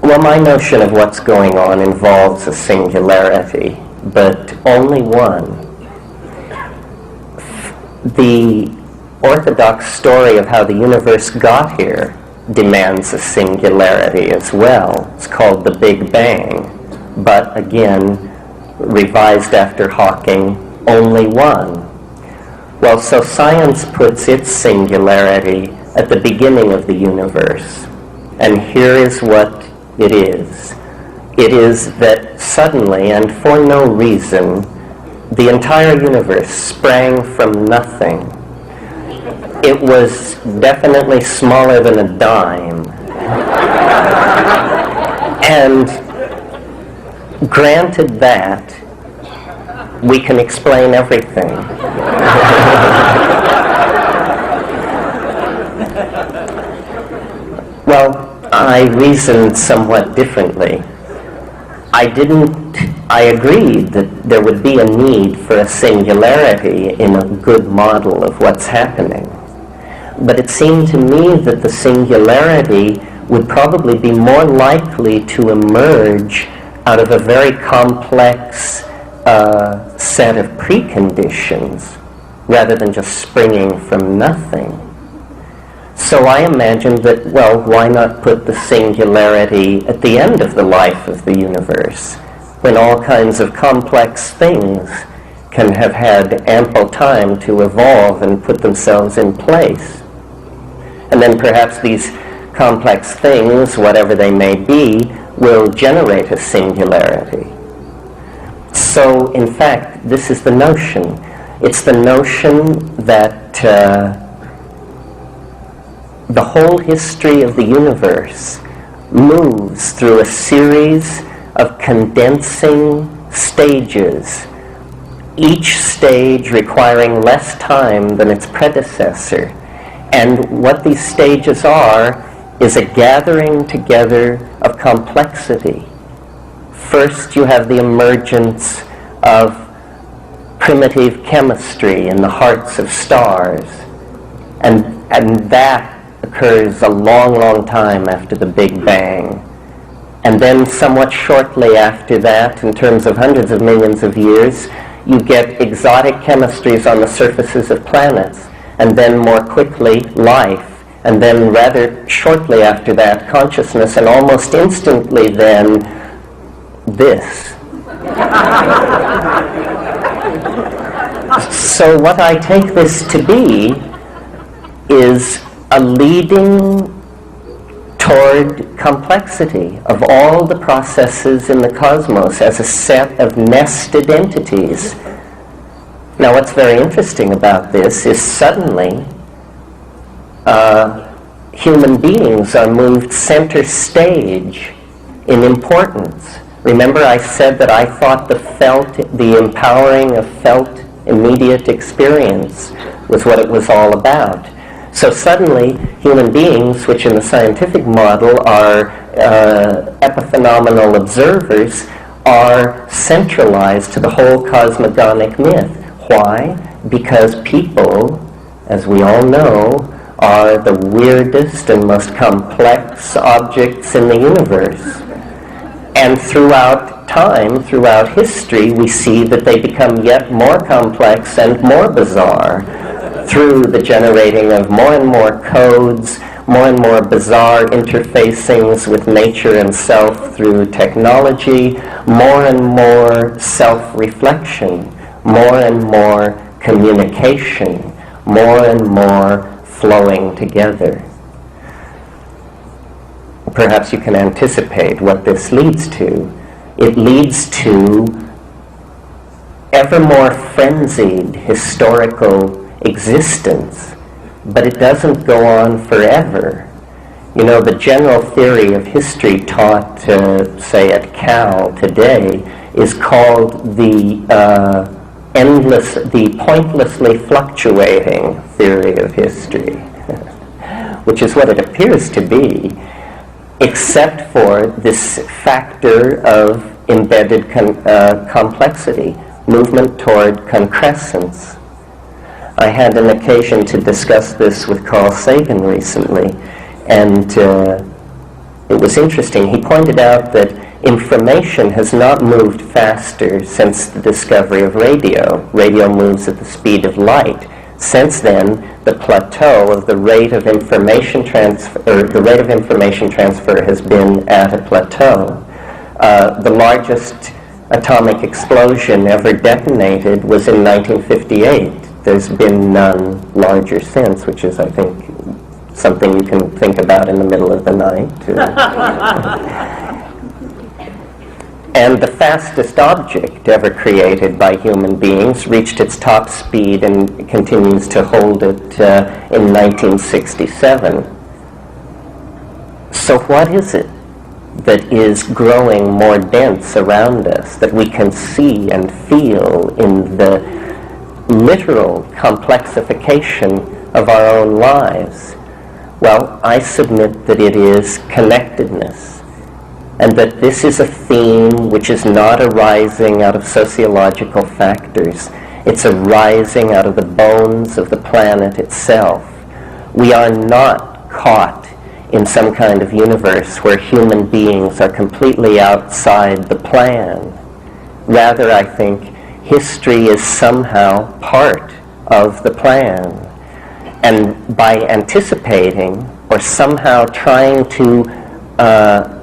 Well, my notion of what's going on involves a singularity, but only one. The orthodox story of how the universe got here demands a singularity as well. It's called the Big Bang, but again, revised after Hawking, only one. Well, so science puts its singularity at the beginning of the universe, and here is what it is. It is that suddenly, and for no reason, the entire universe sprang from nothing. It was definitely smaller than a dime. And granted that, we can explain everything. Well, I reasoned somewhat differently. I agreed that there would be a need for a singularity in a good model of what's happening. But it seemed to me that the singularity would probably be more likely to emerge out of a very complex set of preconditions rather than just springing from nothing. So I imagined that, well, why not put the singularity at the end of the life of the universe, when all kinds of complex things can have had ample time to evolve and put themselves in place. And then perhaps these complex things, whatever they may be, will generate a singularity. So, in fact, this is the notion. It's the notion that the whole history of the universe moves through a series of condensing stages, each stage requiring less time than its predecessor. And what these stages are is a gathering together of complexity. First, you have the emergence of primitive chemistry in the hearts of stars, and that occurs a long, long time after the Big Bang. And then somewhat shortly after that, in terms of hundreds of millions of years, you get exotic chemistries on the surfaces of planets, and then more quickly, life, and then rather shortly after that, consciousness, and almost instantly then, this. So what I take this to be is a leading toward complexity of all the processes in the cosmos as a set of nested entities. Now, what's very interesting about this is suddenly human beings are moved center stage in importance. Remember, I said that I thought the empowering of felt immediate experience was what it was all about. So suddenly, human beings, which in the scientific model are epiphenomenal observers, are centralized to the whole cosmogonic myth. Why? Because people, as we all know, are the weirdest and most complex objects in the universe. And throughout time, throughout history, we see that they become yet more complex and more bizarre through the generating of more and more codes, more and more bizarre interfacings with nature and self through technology, more and more self-reflection, more and more communication, more and more flowing together. Perhaps you can anticipate what this leads to. It leads to ever more frenzied historical existence, but it doesn't go on forever. You know, the general theory of history taught, say, at Cal today is called the pointlessly fluctuating theory of history, which is what it appears to be, except for this factor of embedded complexity, movement toward concrescence. I had an occasion to discuss this with Carl Sagan recently, and it was interesting. He pointed out that information has not moved faster since the discovery of radio. Radio moves at the speed of light. Since then, the plateau of the rate of information transfer, has been at a plateau. The largest atomic explosion ever detonated was in 1958. There's been none larger since, which is, I think, something you can think about in the middle of the night. And the fastest object ever created by human beings reached its top speed and continues to hold it in 1967. So what is it that is growing more dense around us, that we can see and feel in the literal complexification of our own lives? Well, I submit that it is connectedness, and that this is a theme which is not arising out of sociological factors. It's arising out of the bones of the planet itself. We are not caught in some kind of universe where human beings are completely outside the plan. Rather, I think history is somehow part of the plan. And by anticipating or somehow trying to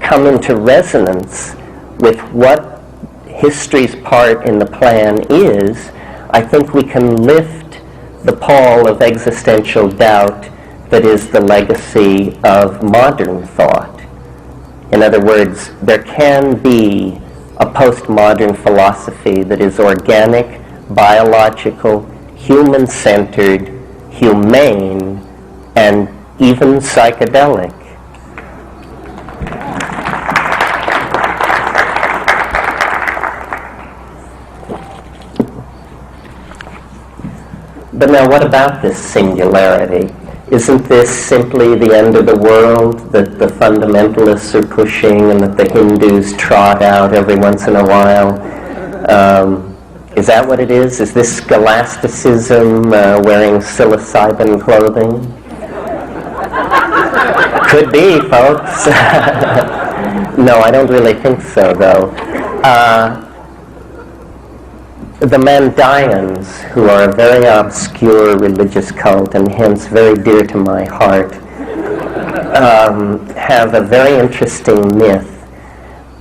come into resonance with what history's part in the plan is, I think we can lift the pall of existential doubt that is the legacy of modern thought. In other words, there can be a postmodern philosophy that is organic, biological, human-centered, humane, and even psychedelic. But now what about this singularity? Isn't this simply the end of the world that the fundamentalists are pushing and that the Hindus trot out every once in a while? Is that what it is? Is this scholasticism wearing psilocybin clothing? Could be, folks. No, I don't really think so, though. The Mandayans, who are a very obscure religious cult and hence very dear to my heart, have a very interesting myth,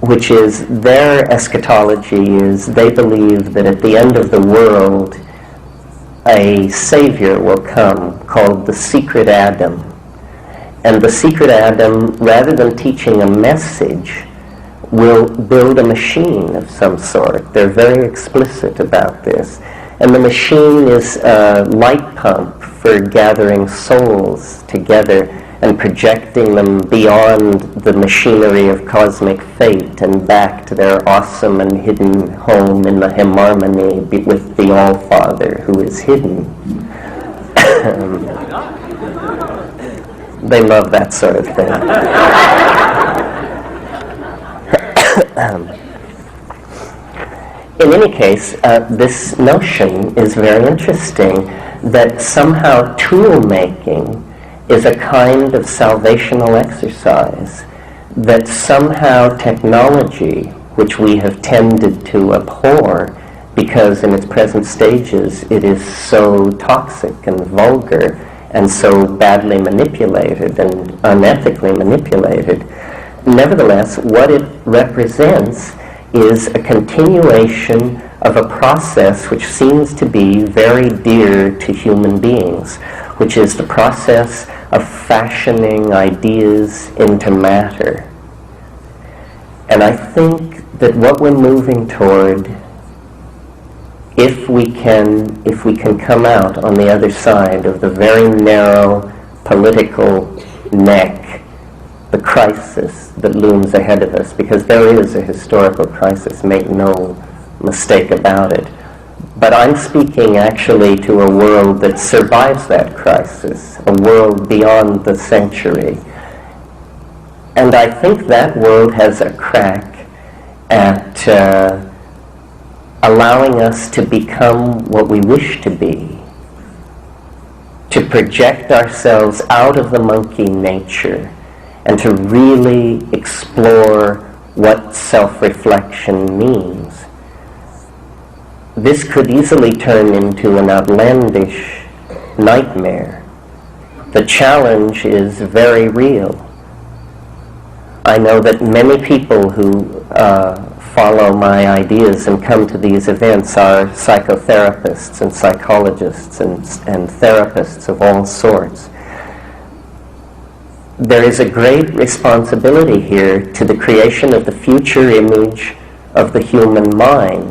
which is their eschatology is they believe that at the end of the world a savior will come called the secret Adam. And the secret Adam, rather than teaching a message, will build a machine of some sort. They're very explicit about this. And the machine is a light pump for gathering souls together and projecting them beyond the machinery of cosmic fate and back to their awesome and hidden home in the harmony with the All-Father who is hidden. They love that sort of thing. In any case, this notion is very interesting, that somehow tool-making is a kind of salvational exercise, that somehow technology, which we have tended to abhor because in its present stages it is so toxic and vulgar and so badly manipulated and unethically manipulated, nevertheless, what it represents is a continuation of a process which seems to be very dear to human beings, which is the process of fashioning ideas into matter. And I think that what we're moving toward, if we can come out on the other side of the very narrow political neck, the crisis that looms ahead of us, because there is a historical crisis, make no mistake about it. But I'm speaking actually to a world that survives that crisis, a world beyond the century. And I think that world has a crack at allowing us to become what we wish to be, to project ourselves out of the monkey nature and to really explore what self-reflection means. This could easily turn into an outlandish nightmare. The challenge is very real. I know that many people who follow my ideas and come to these events are psychotherapists and psychologists and therapists of all sorts. There is a great responsibility here to the creation of the future image of the human mind.